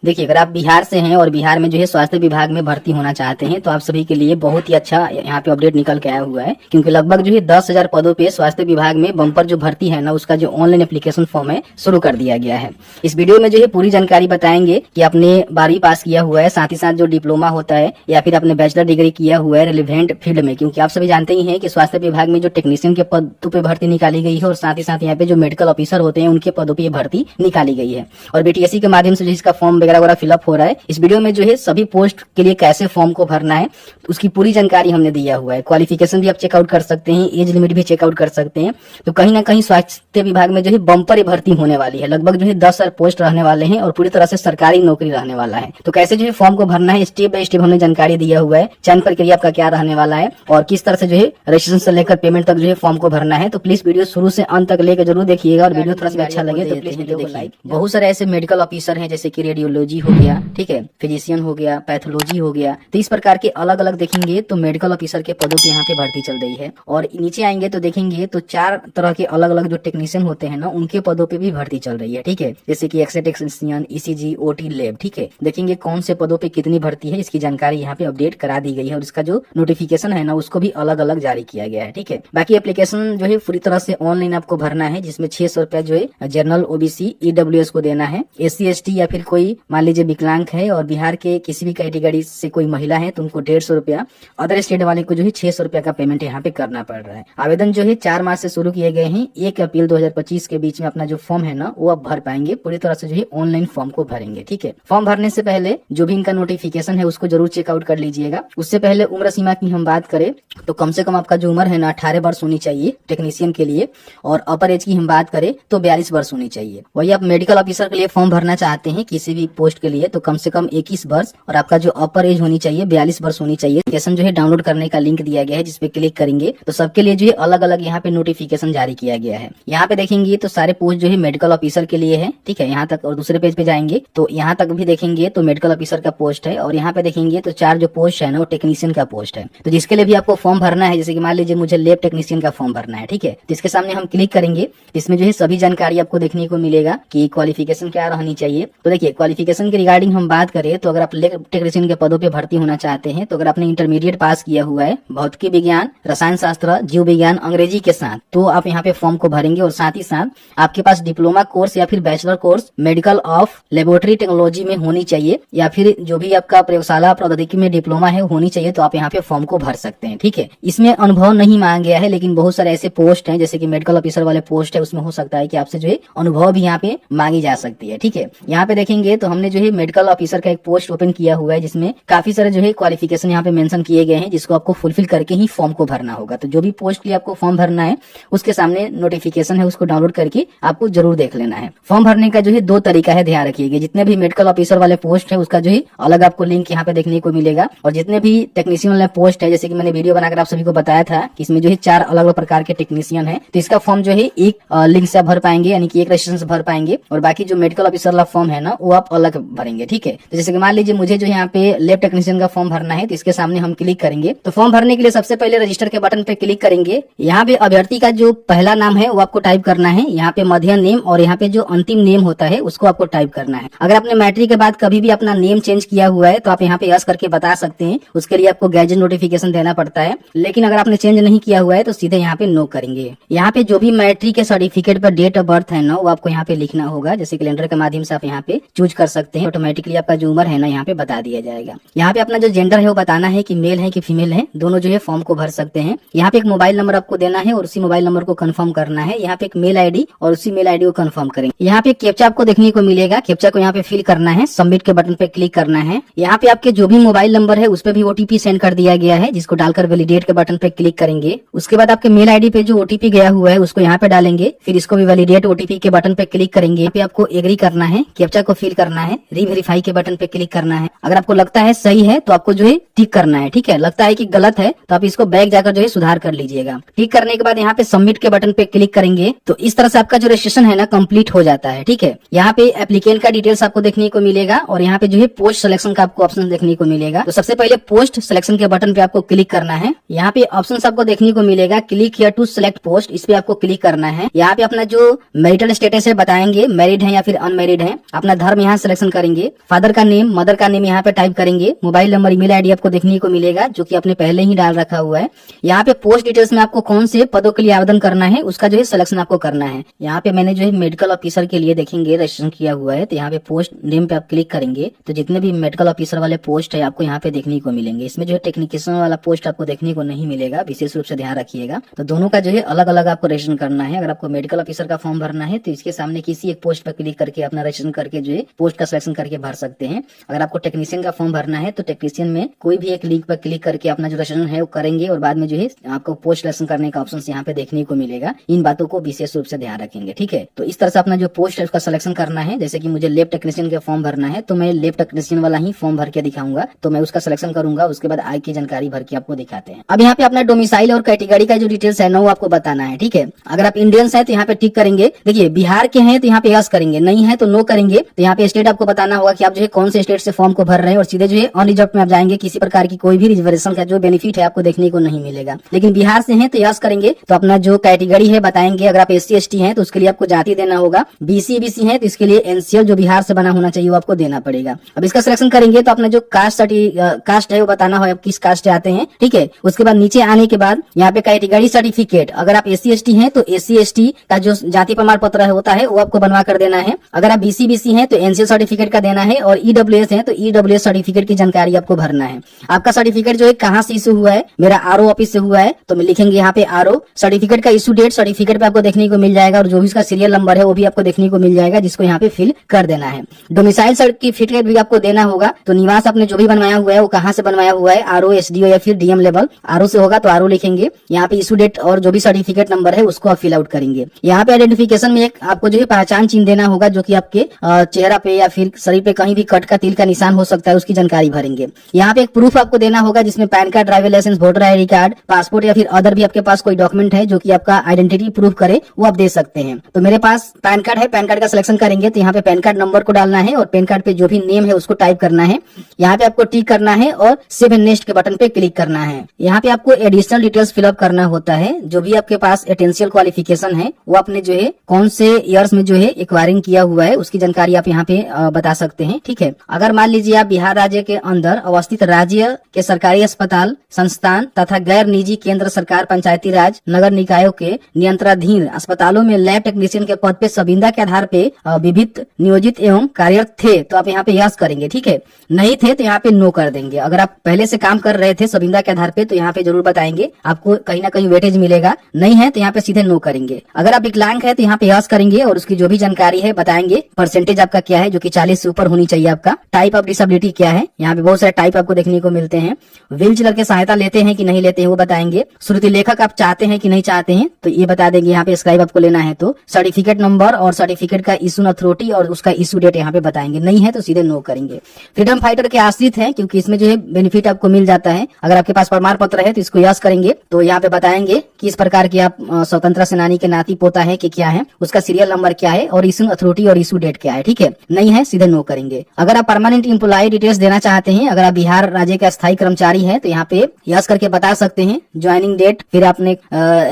देखिए, अगर आप बिहार से हैं और बिहार में जो है स्वास्थ्य विभाग में भर्ती होना चाहते हैं तो आप सभी के लिए बहुत ही अच्छा यहाँ पे अपडेट निकल के आया हुआ है, क्योंकि लगभग जो है 10,000 पदों पे स्वास्थ्य विभाग में बम्पर जो भर्ती है ना, उसका जो ऑनलाइन एप्लीकेशन फॉर्म है शुरू कर दिया गया है। इस वीडियो में जो है पूरी जानकारी बताएंगे कि आपने 12वीं पास किया हुआ है, साथ ही साथ जो डिप्लोमा होता है या फिर आपने बैचलर डिग्री किया हुआ है रिलेवेंट फील्ड में, क्योंकि आप सभी जानते ही हैं कि स्वास्थ्य विभाग में जो टेक्नीशियन के पदों पे भर्ती निकाली गई है और साथ ही साथ यहाँ पे जो मेडिकल ऑफिसर होते हैं उनके पदों पे भर्ती निकाली गई है। और बीटीएससी के माध्यम से इसका फॉर्म वगैरह फिलअप हो रहा है। इस वीडियो में जो है सभी पोस्ट के लिए कैसे फॉर्म को भरना है उसकी पूरी जानकारी हमने दिया हुआ है। क्वालिफिकेशन भी आप चेकआउट कर सकते हैं, एज लिमिट भी चेकआउट कर सकते हैं। तो कहीं ना कहीं स्वास्थ्य विभाग में जो है बम्पर भर्ती होने वाली है। लगभग जो है 10,000 पोस्ट रहने वाले हैं और पूरी तरह से सरकारी नौकरी रहने वाला है। तो कैसे जो है फॉर्म को भरना है स्टेप बाय स्टेप हमने जानकारी दिया हुआ है। चयन प्रक्रिया आपका क्या रहने वाला है और किस तरह से जो है रजिस्ट्रेशन से लेकर पेमेंट तक जो है फॉर्म को भरना है। तो प्लीज वीडियो शुरू से अंत तक लेकर जरूर देखिएगा और वीडियो थोड़ा सा अच्छा लगे तो प्लीज वीडियो को लाइक। बहुत सारे ऐसे मेडिकल ऑफिसर हैं जैसे कि रेडियोलॉजी हो गया, ठीक है, फिजिशियन हो गया, पैथोलॉजी हो गया। तो इस प्रकार के अलग अलग देखेंगे तो मेडिकल ऑफिसर के पदों पे यहाँ पे भर्ती चल रही है। और नीचे आएंगे तो देखेंगे तो 4 तरह के अलग अलग जो टेक्नीशियन होते हैं ना उनके पदों पे भी भर्ती चल रही है, ठीक है, जैसे कि x ray technician, ECG, OT lab, ठीक है। देखेंगे कौन से पदों पे कितनी भर्ती है, इसकी जानकारी यहाँ पे अपडेट करा दी गई है और इसका जो नोटिफिकेशन है ना उसको भी अलग अलग जारी किया गया है, ठीक है। बाकी एप्लीकेशन जो है पूरी तरह से ऑनलाइन आपको भरना है, जिसमें 600 रुपया जो है जनरल, ओबीसी, ईडब्ल्यूएस को देना है। SC ST या फिर कोई मान लीजिए विकलांग है और बिहार के किसी भी कैटेगरी से कोई महिला है तो उनको 150 रुपया, अदर स्टेट वाले को जो है 600 रुपया का पेमेंट यहाँ पे करना पड़ रहा है। आवेदन जो है 4 मार्च से शुरू किए गए हैं। 1 अप्रैल 2025 के बीच में अपना जो फॉर्म है ना वो आप भर पाएंगे। पूरी तरह से जो है ऑनलाइन फॉर्म को भरेंगे, ठीक है। फॉर्म भरने से पहले जो भी इनका नोटिफिकेशन है उसको जरूर चेकआउट कर लीजिएगा। उससे पहले उम्र सीमा की हम बात करें तो कम से कम आपका जो उम्र है ना 18 वर्ष होनी चाहिए टेक्नीशियन के लिए, और अपर एज की हम बात करें तो 42 वर्ष होनी चाहिए। वही आप मेडिकल ऑफिसर के लिए फॉर्म भरना चाहते हैं किसी भी पोस्ट के लिए तो कम से कम 21 वर्ष और आपका जो अपर एज होनी चाहिए 42 वर्ष होनी चाहिए। एप्लीकेशन जो है डाउनलोड करने का लिंक दिया गया है, जिसपे क्लिक करेंगे तो सबके लिए जो है अलग अलग यहाँ पे नोटिफिकेशन जारी किया गया है। यहाँ पे देखेंगे तो सारे पोस्ट जो है मेडिकल ऑफिसर के लिए है, ठीक है, यहाँ तक। और दूसरे पेज पे जाएंगे तो यहाँ तक भी देखेंगे तो मेडिकल ऑफिसर का पोस्ट है और यहाँ पे देखेंगे तो 4 जो पोस्ट है ना वो टेक्नीशियन का पोस्ट है। तो जिसके लिए भी आपको फॉर्म भरना है, जैसे कि मान लीजिए मुझे लैब टेक्नीशियन का फॉर्म भरना है, ठीक है, तो इसके सामने हम क्लिक करेंगे। इसमें जो है सभी जानकारी आपको देखने को मिलेगा कि क्वालिफिकेशन क्या रहनी चाहिए। तो देखिए क्वालिफिकेशन के रिगार्डिंग हम बात करें तो अगर आप लैब टेक्नीशियन के पदों पे भर्ती होना चाहते हैं तो अगर आपने इंटरमीडिएट पास किया हुआ है भौतिकी विज्ञान, रसायन शास्त्र, जीव विज्ञान, अंग्रेजी के साथ तो आप यहाँ पे फॉर्म को भरेंगे। और साथ ही साथ आपके पास डिप्लोमा कोर्स या फिर bachelor course medical of laboratory technology में होनी चाहिए या फिर जो भी आपका प्रयोगशाला प्रौद्योगिकी में डिप्लोमा है होनी चाहिए, तो आप यहाँ पे फॉर्म को भर सकते हैं, ठीक है। इसमें अनुभव नहीं मांगा गया है, लेकिन बहुत सारे ऐसे पोस्ट हैं जैसे कि मेडिकल ऑफिसर वाले पोस्ट है, उसमें हो सकता है कि आपसे जो है अनुभव भी यहाँ पे मांगी जा सकती है, ठीक है। यहाँ पे देखेंगे तो हमने जो है मेडिकल ऑफिसर का एक पोस्ट ओपन किया हुआ है जिसमें काफी सारे जो है क्वालिफिकेशन यहाँ पे मेंशन किए गए हैं, जिसको आपको फुलफिल करके ही फॉर्म को भरना होगा। तो जो भी पोस्ट के लिए आपको फॉर्म भरना है उसके सामने नोटिफिकेशन है, उसको डाउनलोड करके आपको जरूर देख लेना है। फॉर्म भरने का जो है 2 तरीका है, ध्यान रखिएगा। जितने भी मेडिकल ऑफिसर वाले पोस्ट है उसका जो है अलग आपको लिंक यहाँ पे देखने को मिलेगा, और जितने भी टेक्नीशियन वाले पोस्ट है, जैसे कि मैंने वीडियो बनाकर आप सभी को बताया था कि इसमें जो है 4 अलग अलग प्रकार के टेक्नीशियन है, तो इसका फॉर्म जो है एक लिंक से भर पाएंगे, यानी कि एक रजिस्ट्रेशन से भर पाएंगे, और बाकी जो मेडिकल ऑफिसर वाला फॉर्म है ना वो आप अलग भरेंगे, ठीक है। तो जैसे कि मान लीजिए मुझे जो यहाँ पे लैब टेक्नीशियन का फॉर्म भरना है तो इसके सामने हम क्लिक करेंगे। तो फॉर्म भरने के लिए सबसे पहले रजिस्टर के बटन पे क्लिक करेंगे। यहाँ पे अभ्यर्थी का जो पहला नाम है वो आपको टाइप करना है, यहाँ पे मध्य नेम, और यहाँ पे जो अंतिम नेम होता है उसको आपको टाइप करना है। अगर आपने मैट्रिक के बाद कभी भी अपना नेम चेंज किया हुआ है तो आप यहाँ पे यस करके बता सकते हैं, उसके लिए आपको गैजेट नोटिफिकेशन देना पड़ता है। लेकिन अगर आपने चेंज नहीं किया हुआ है तो सीधे यहाँ पे नो करेंगे। यहाँ पे जो भी मैट्रिक के सर्टिफिकेट पर डेट ऑफ बर्थ है ना वो आपको यहाँ पे लिखना होगा, जैसे कैलेंडर के माध्यम से आप यहाँ पे चूज कर सकते हैं। ऑटोमेटिकली आपका जो उम्र है ना यहाँ पे बता दिया जाएगा। यहाँ पे अपना जो जेंडर है वो बताना है कि मेल है कि फीमेल है, दोनों जो है फॉर्म को भर सकते हैं। यहाँ पे एक मोबाइल नंबर आपको देना है और उसी मोबाइल नंबर को कंफर्म करना है। यहाँ पे एक मेल आईडी और उसी मेल आईडी को कंफर्म करेंगे। यहाँ पे कैप्चा आपको देखने को मिलेगा, कैप्चा को यहाँ पे फिल करना है, सबमिट के बटन पे क्लिक करना है। यहाँ पे आपके जो भी मोबाइल नंबर है उस पे भी OTP सेंड कर दिया गया है, जिसको डालकर वैलिडेट के बटन पे क्लिक करेंगे। उसके बाद आपके मेल आईडी पे जो OTP गया हुआ है उसको यहाँ पे डालेंगे, फिर इसको भी वैलिडेट OTP के बटन पे क्लिक करेंगे। यहाँ पे आपको एग्री करना है, कैप्चा को फिल करना है, रीवेरीफाई के बटन पे क्लिक करना है। अगर आपको लगता है सही है तो आपको जो है टिक करना है, ठीक है। लगता है कि गलत है तो आप इसको बैक जाकर जो है सुधार कर लीजिएगा। टिक करने के बाद यहाँ पे सबमिट के बटन पे क्लिक करेंगे तो इस तरह से आपका जो रजिस्ट्रेशन है ना कंप्लीट हो जाता है, ठीक है। यहाँ पे एप्लीकेंट का डिटेल्स आपको देखने को मिलेगा और यहाँ पे जो है पोस्ट सिलेक्शन का आपको ऑप्शन देखने को मिलेगा। तो सबसे पहले पोस्ट सिलेक्शन के बटन पे आपको क्लिक करना है। यहाँ पे ऑप्शन आपको देखने को मिलेगा, click here to select post, इस पे आपको क्लिक करना है। यहाँ पे अपना जो मैरिटल स्टेटस है बताएंगे, मैरिड है या फिर अनमैरिड है। अपना धर्म यहाँ सिलेक्शन करेंगे, फादर का नेम, मदर का नेम यहाँ पे टाइप करेंगे, मोबाइल नंबर, ईमेल आईडी आपको देखने को मिलेगा जो कि आपने पहले ही डाल रखा हुआ है। यहाँ पे पोस्ट डिटेल्स में आपको कौन से पदों के लिए आवेदन करना है उसका जो है सिलेक्शन आपको करना है। यहाँ पे मैंने जो है मेडिकल ऑफिसर के लिए देखेंगे रजिस्ट्रेशन किया हुआ है, तो यहाँ पे पोस्ट नेम पे आप क्लिक करेंगे तो जितने भी मेडिकल ऑफिसर वाले पोस्ट है आपको यहाँ पे देखने को मिलेंगे। इसमें जो है टेक्नीशियन वाला पोस्ट आपको देखने को नहीं मिलेगा, विशेष रूप से ध्यान रखिएगा। तो दोनों का जो है अलग अलग आपको रजिस्ट्रेशन करना है। अगर आपको मेडिकल ऑफिसर का फॉर्म भरना है तो इसके सामने किसी एक पोस्ट पर क्लिक करके अपना रजिस्ट्रेशन करके जो है पोस्ट का सिलेक्शन करके भर सकते हैं। अगर आपको टेक्नीशियन का फॉर्म भरना है तो टेक्नीशियन में कोई भी एक लिंक पर क्लिक करके अपना जो रजिस्ट्रेशन है वो करेंगे और बाद में जो है आपको पोस्ट सिलेक्शन करने का ऑप्शन यहाँ पे देखने को मिलेगा। इन बातों को विशेष रूप से ध्यान रखेंगे, ठीक है। तो इस तरह से अपना जो पोस्ट है उसका सिलेक्शन करना है। जैसे कि मुझे लैब टेक्नीशियन का फॉर्म भरना है तो मैं लैब टेक्नीशियन वाला ही फॉर्म भर के दिखाऊंगा, तो मैं उसका सिलेक्शन करूंगा। उसके बाद आय की जानकारी भर के आपको दिखाते हैं। अब यहाँ पे अपना डोमिसाइल और कैटेगरी का जो डिटेल्स है ना वो आपको बताना है, ठीक है। अगर आप इंडियंस है तो यहाँ पे टिक करेंगे। देखिए बिहार के हैं तो यहाँ पे यस करेंगे, नहीं है तो नो करेंगे। तो यहाँ पे स्टेट आपको बताना होगा कि आप जो है कौन से स्टेट से फॉर्म को भर रहे हैं और सीधे जो है अनरिजर्व में आप जाएंगे। किसी प्रकार की कोई भी रिजर्वेशन का जो बेनिफिट है आपको देखने को नहीं मिलेगा। लेकिन बिहार से हैं तो यस करेंगे, तो अपना जो कैटेगरी है बताएंगे। अगर आप SC ST हैं तो उसके लिए आपको जाति देना होगा। BC BC है तो इसके लिए NCL जो बिहार से बना होना चाहिए वो आपको देना पड़ेगा। अब इसका सिलेक्शन करेंगे तो अपना जो कास्ट है वो बताना हो आप किस कास्ट से आते हैं, ठीक है। उसके बाद नीचे आने के बाद यहाँ पे कैटेगरी सर्टिफिकेट, अगर आप SC ST हैं तो SC ST का जो जाति प्रमाण पत्र होता है वो आपको बनवा कर देना है। अगर आप BC BC हैं तो NCL सर्टिफिकेट का देना है और EWS है तो EWS सर्टिफिकेट की जानकारी आपको भरना है। आपका सर्टिफिकेट जो है कहाँ से इशू हुआ है, मेरा RO ऑफिस से हुआ है तो मैं लिखेंगे यहाँ पे RO। सर्टिफिकेट का इशू डेट सर्टिफिकेट पे आपको देखने को मिल जाएगा और जो भी इसका सीरियल नंबर है वो भी आपको देखने को मिल जाएगा, जिसको यहाँ पे फिल कर देना है। डोमिसाइल सर्टिफिकेट भी आपको देना होगा, तो निवास आपने जो भी बनवाया हुआ है वो कहाँ से बनवाया हुआ है, RO SDO या फिर DM लेवल। RO से होगा तो RO लिखेंगे। यहाँ पे इशू डेट और जो भी सर्टिफिकेट नंबर है उसको आप फिल आउट करेंगे। यहाँ पे आइडेंटिफिकेशन में एक आपको जो है पहचान चिन्ह देना होगा जो कि आपके चेहरा पे या फिर शरीर पे कहीं भी कट का तिल का निशान हो सकता है, उसकी जानकारी भरेंगे। यहाँ पे एक प्रूफ आपको देना होगा जिसमें PAN card, driving licence, voter ID card, passport या फिर अदर भी आपके पास कोई डॉक्यूमेंट है जो कि आपका आइडेंटिटी प्रूफ करे वो आप दे सकते हैं। तो मेरे पास पैन कार्ड है, पैन कार्ड का सिलेक्शन करेंगे तो यहाँ पे पैन कार्ड नंबर को डालना है और पैन कार्ड पे जो भी नेम है उसको टाइप करना है। यहाँ पे आपको टिक करना है और सेव एंड नेक्स्ट के बटन पे क्लिक करना है। यहाँ पे आपको एडिशनल डिटेल्स फिलअप करना होता है। जो भी आपके पास एटेंशियल क्वालिफिकेशन है वो आपने जो है कौन से ईयर्स में जो है एक्वायरिंग किया हुआ है उसकी जानकारी आप यहाँ पे बता सकते हैं, ठीक है। अगर मान लीजिए आप बिहार राज्य के अंदर अवस्थित राज्य के सरकारी अस्पताल, संस्थान तथा गैर निजी केंद्र सरकार, पंचायती राज, नगर निकायों के नियंत्रणाधीन अस्पतालों में लैब टेक्नीशियन के पद पे संविदा के आधार पे विभिन्न नियोजित एवं कार्यरत थे तो आप यहाँ पे यस करेंगे, ठीक है। नहीं थे तो यहाँ पे नो कर देंगे। अगर आप पहले से काम कर रहे थे संविदा के आधार पे तो यहाँ पे जरूर बताएंगे, आपको कहीं ना कहीं वेटेज मिलेगा। नहीं है तो यहाँ पे सीधे नो करेंगे। अगर आप विकलांग है तो यहाँ पे यस करेंगे और उसकी जो भी जानकारी है बताएंगे। परसेंटेज आपका क्या है जो कि 40 से ऊपर होनी चाहिए आपका। टाइप ऑफ डिसेबिलिटी क्या है, यहाँ पे बहुत सारे टाइप आपको देखने को मिलते हैं। व्हील चेयर की सहायता लेते हैं कि नहीं लेते हैं वो बताएंगे। श्रुति लेखक आप चाहते हैं कि नहीं चाहते हैं तो ये बता देंगे। यहाँ पे स्क्राइब आपको लेना है तो सर्टिफिकेट नंबर और सर्टिफिकेट का इशू अथॉरिटी और उसका इशू डेट यहाँ पे बताएंगे। नहीं है तो सीधे नो करेंगे। फ्रीडम फाइटर के आश्रित है क्योंकि इसमें जो है बेनिफिट आपको मिल जाता है। अगर आपके पास प्रमाण पत्र है तो इसको यस करेंगे। तो यहाँ पे बताएंगे किस प्रकार की आप स्वतंत्रता सेनानी के नाती पोता है कि क्या है, उसका सीरियल नंबर क्या है और इशू अथॉरिटी और इशू डेट क्या है, ठीक है। नहीं है सीधे नो करेंगे। अगर आप परमानेंट एम्प्लॉय डिटेल्स देना चाहते हैं, अगर आप बिहार राज्य का स्थायी कर्मचारी है तो यहाँ पे यस करके बता सकते हैं। ज्वाइनिंग डेट, फिर आपने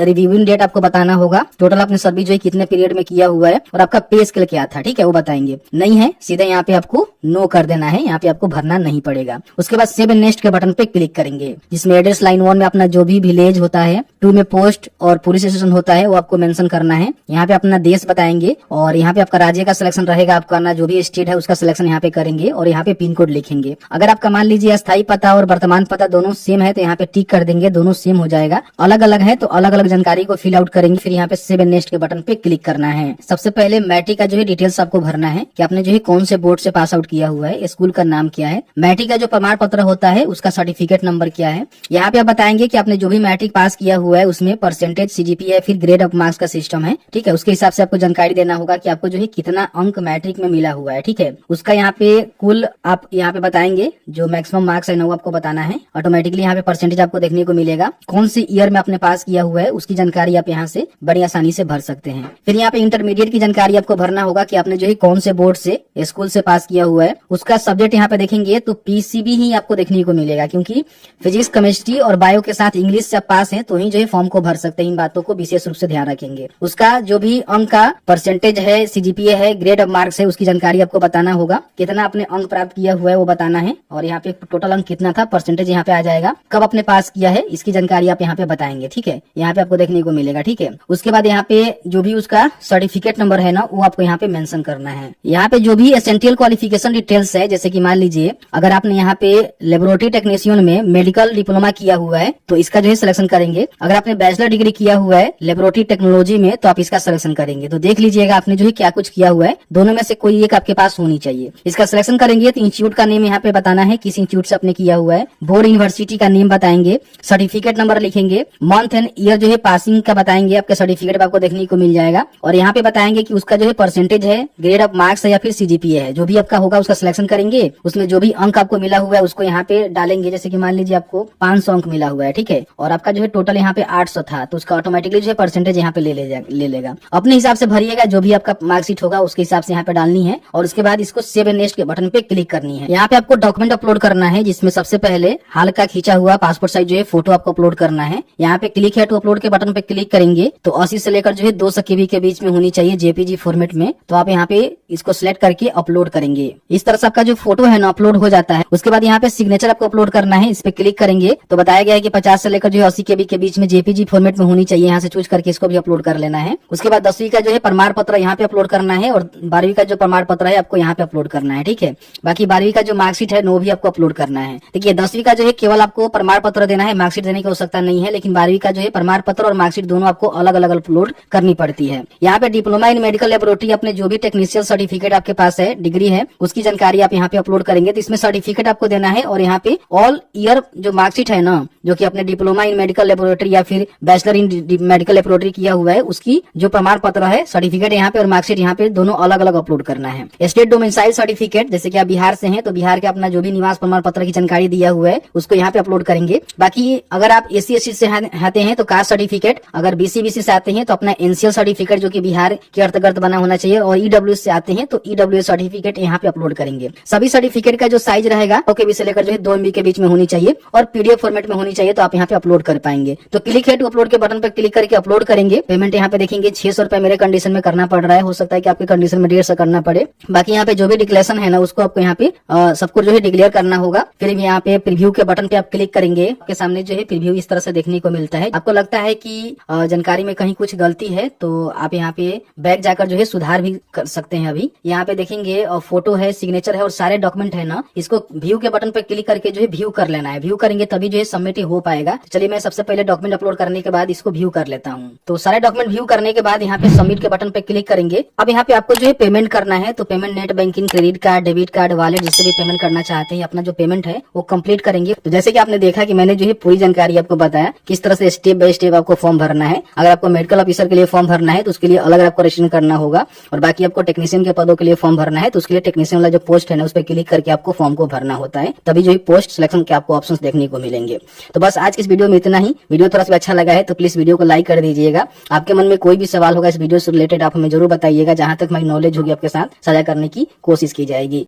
रिव्यूइंग डेट आपको बताना होगा। टोटल आपने सर्विस जो है कितने पीरियड में किया हुआ है और आपका पे स्केल क्या था, ठीक है, वो बताएंगे। नहीं है सीधे यहाँ पे आपको नो कर देना है, यहाँ पे आपको भरना नहीं पड़ेगा। उसके बाद सेव एंड नेक्स्ट के बटन पे क्लिक करेंगे, जिसमें एड्रेस लाइन 1 में अपना जो भी विलेज होता है, 2 में पोस्ट और पुलिस स्टेशन होता है वो आपको मेंशन करना है। यहाँ पे अपना देश बताएंगे और यहाँ पे आपका राज्य का सिलेक्शन रहेगा आपका ना, जो भी स्टेट है उसका सिलेक्शन यहाँ पे करेंगे और यहाँ पे पिन कोड लिखेंगे। अगर आपका मान लीजिए स्थायी पता और वर्तमान पता दोनों सेम है तो यहाँ पे टिक कर देंगे, दोनों सेम हो जाएगा। अलग अलग है तो अलग अलग जानकारी को फिल आउट करेंगे। फिर यहाँ पे सेव एंड नेक्स्ट के बटन पे क्लिक करना है। सबसे पहले मैट्रिक का जो है डिटेल्स आपको भरना है कि आपने जो है कौन से बोर्ड से पास आउट किया हुआ है, स्कूल का नाम क्या है, मैट्रिक का जो प्रमाण पत्र होता है उसका सर्टिफिकेट नंबर क्या है। यहाँ पे आप बताएंगे कि आपने जो भी मैट्रिक पास किया हुआ है उसमें परसेंटेज, CGPA या फिर ग्रेड ऑफ मार्क्स का सिस्टम है, ठीक है। उसके हिसाब से आपको जानकारी देना होगा कि आपको जो है कितना अंक मैट्रिक में मिला हुआ है, ठीक है। उसका यहाँ पे कुल आप यहाँ पे बताएंगे, जो मैक्सिमम मार्क्स है ना वो आपको बताना है। ऑटोमेटिकली यहाँ पे परसेंटेज आपको देखने को मिलेगा। कौन से ईयर में आपने पास किया हुआ है उसकी जानकारी आप यहाँ से बड़ी आसानी से भर सकते हैं। फिर यहाँ पे इंटरमीडिएट की जानकारी आपको भरना होगा कि आपने जो है कौन से बोर्ड से, स्कूल से पास किया हुआ है। उसका सब्जेक्ट यहाँ पे देखेंगे तो PCB ही आपको देखने को मिलेगा, क्योंकि फिजिक्स, केमिस्ट्री और बायो के साथ इंग्लिश से आप पास है तो ही जो है फॉर्म को भर सकते हैं। इन बातों को विशेष रूप से ध्यान रखेंगे। उसका जो भी अंक का परसेंटेज है, सीजीपीए है, ग्रेड ऑफ मार्क्स है, उसकी जानकारी आपको बताना होगा। कितना आपने अंक प्राप्त किया हुआ है वो बताना है, और यहाँ पे टोटल अंक कितना था, परसेंटेज यहाँ पे आ जाएगा। कब आपने पास किया है इसकी जानकारी आप यहाँ पे बताएंगे, ठीक है। यहाँ पे आपको देखने को मिलेगा, ठीक है। उसके बाद यहाँ पे जो भी उसका सर्टिफिकेट नंबर है ना, वो आपको यहाँ पे मेंशन करना है। यहाँ पे जो भी एसेंशियल क्वालिफिकेशन डिटेल्स है, जैसे कि मान लीजिए अगर आपने यहाँ पे लेबोरेटरी टेक्नीशियन में मेडिकल डिप्लोमा किया हुआ है तो इसका जो है सिलेक्शन करेंगे। अगर आपने बैचलर डिग्री किया हुआ है लेबोरेटरी टेक्नोलॉजी में तो आप इसका सिलेक्शन करेंगे। तो देख लीजिएगा आपने जो है क्या कुछ किया हुआ है, दोनों में से कोई एक आपके पास होनी चाहिए। इसका सिलेक्शन करेंगे तो इंस्टीट्यूट का नेम यहाँ पे बताना है, किस इंस्टीट्यूट से आपने किया हुआ है। बोर्ड यूनिवर्सिटी का नेम बताएंगे, सर्टिफिकेट नंबर लिखेंगे, मंथ एंड ईयर जो है पासिंग का बताएंगे, आपके सर्टिफिकेट आपको देखने को मिल जाएगा। और यहाँ पे बताएंगे कि उसका जो है परसेंटेज है, ग्रेड ऑफ मार्क्स है या फिर सीजीपीए है, जो भी आपका होगा उसका सिलेक्शन करेंगे। उसमें जो भी अंक आपको मिला हुआ है उसको यहाँ पे डालेंगे। जैसे कि मान लीजिए आपको 500 अंक मिला हुआ है, ठीक है, और आपका जो है टोटल यहाँ पे 800 था, तो उसका ऑटोमेटिकली जो है परसेंटेज यहाँ पे ले लेगा। अपने हिसाब से भरिएगा, जो भी आपका मार्कशीट होगा उसके हिसाब से यहाँ पे डालनी है। और उसके बाद इसको सेव एंड नेक्स्ट के बटन पे क्लिक करनी है। यहाँ पे आपको डॉक्यूमेंट अपलोड करना है, जिसमें सबसे पहले हाल का खींचा हुआ पासपोर्ट साइज जो है फोटो आपको अपलोड करना है। यहाँ पे क्लिक है टू अपलोड के बटन पे क्लिक करेंगे तो 80 से लेकर जो है 200 KB के बीच में होनी चाहिए जेपीजी फॉर्मेट में। तो आप यहाँ पे इसको सिलेक्ट करके अपलोड करेंगे। इस तरह से आपका जो फोटो है ना अपलोड हो जाता है। उसके बाद यहाँ पे सिग्नेचर आपको अपलोड करना है, इस पे क्लिक करेंगे तो बताया गया है कि 50 से लेकर जो है 80 KB के बीच में जेपीजी फॉर्मेट में होनी चाहिए। यहाँ से चूज करके इसको भी अपलोड कर लेना है। उसके बाद 10वीं का जो है प्रमाण पत्र यहाँ पे अपलोड करना है, और 12वीं का जो प्रमाण पत्र है आपको यहाँ पे अपलोड करना है, ठीक है। बाकी 12वीं का जो मार्कशीट है वो भी आपको अपलोड करना है। देखिए 10वीं का जो है केवल आपको प्रमाण पत्र देना है, मार्कशीट देने की आवश्यकता नहीं है, लेकिन 12वीं का जो है प्रमाण पत्र और मार्कशीट दोनों आपको अलग अलग अपलोड करनी पड़ती है। यहाँ पे डिप्लोमा इन मेडिकल लेबोरेटरी अपने जो भी टेक्नीशियन सर्टिफिकेट आपके पास है, डिग्री है, उसकी जानकारी आप यहाँ पे अपलोड करेंगे। तो इसमें सर्टिफिकेट आपको देना है, और यहाँ पे ऑल ईयर जो मार्कशीट है ना, जो कि अपने डिप्लोमा इन मेडिकल लेबोरेटरी या फिर बैचलर इन मेडिकल लेबोरेटरी किया हुआ है, उसकी जो प्रमाण पत्र है, सर्टिफिकेट यहाँ पे और मार्कशीट यहाँ पे दोनों अलग अलग अपलोड करना है। स्टेट डोमिसाइल सर्टिफिकेट, जैसे कि आप बिहार से हैं तो बिहार के अपना जो भी निवास प्रमाण पत्र की जानकारी दिया हुआ है उसको यहाँ पे अपलोड करेंगे। बाकी अगर आप SC/ST से आते हैं तो कास्ट सर्टिफिकेट, अगर BC/BC से आते हैं तो अपना NCL सर्टिफिकेट जो कि बिहार के अंतर्गत बना होना चाहिए, और EWS से आते हैं तो EWS सर्टिफिकेट यहाँ पे अपलोड करेंगे। सभी सर्टिफिकेट का जो साइज रहेगा 2 KB से लेकर जो है 2 MB के बीच में होनी चाहिए, और PDF फॉर्मेट में होनी चाहिए, तो आप यहाँ पे अपलोड कर पाएंगे। तो क्लिक है टू अपलोड के बटन पर क्लिक करके अपलोड करेंगे। पेमेंट यहाँ पे देखेंगे 600 रुपए मेरे कंडीशन में करना पड़ रहा है, हो सकता है कि आपके कंडीशन में 150 करना पड़े। बाकी यहाँ पे जो भी डिक्लेरेशन है ना उसको आपको यहाँ पे सबको जो है डिक्लेयर करना होगा। फिर यहाँ पे प्रीव्यू के बटन पे आप क्लिक करेंगे, आपके सामने जो है प्रीव्यू इस तरह से देखने को मिलता है। आपको लगता है कि जानकारी में कहीं कुछ गलती है तो आप यहाँ पे बैक जाकर जो है सुधार भी कर सकते हैं। अभी यहाँ पे देखेंगे फोटो है, सिग्नेचर है और सारे डॉक्यूमेंट है ना, इसको व्यू के बटन पे क्लिक करके जो है व्यू कर लेना है। व्यू करेंगे तभी जो है सबमिट हो पाएगा। चलिए मैं सबसे पहले डॉक्यूमेंट अपलोड करने के बाद इसको व्यू कर लेता हूँ। तो सारे डॉक्यूमेंट व्यू करने के बाद यहाँ पे सबमिट के बटन पे क्लिक करेंगे। अब यहाँ पे आपको जो है पेमेंट करना है, तो payment net banking, credit card, debit card, wallet, जिससे भी पेमेंट करना चाहते हैं अपना जो पेमेंट है वो कंप्लीट करेंगे। तो जैसे कि आपने देखा कि मैंने जो है पूरी जानकारी आपको बताया किस तरह से स्टेप बाय स्टेप आपको फॉर्म भरना है। अगर आपको मेडिकल ऑफिसर के लिए फॉर्म भरना है तो उसके लिए अलग आपको रजिस्ट्रेशन करना होगा, और बाकी आपको टेक्नीशियन के पदों के लिए फॉर्म भरना है तो उसके लिए टेक्नीशियन वाला जो पोस्ट है ना उस पर क्लिक करके आपको फॉर्म को भरना होता है, तभी जो है पोस्ट सिलेक्शन के आपको ऑप्शंस देखने को मिलेंगे। तो बस आज की इस वीडियो में इतना ही। वीडियो थोड़ा सा अच्छा लगा है तो प्लीज वीडियो को लाइक कर दीजिएगा। आपके मन में कोई भी सवाल होगा इस वीडियो से रिलेटेड आप हमें जरूर बताइएगा, जहां तक हमारी नॉलेज होगी आपके साथ साझा करने की कोशिश की जाएगी।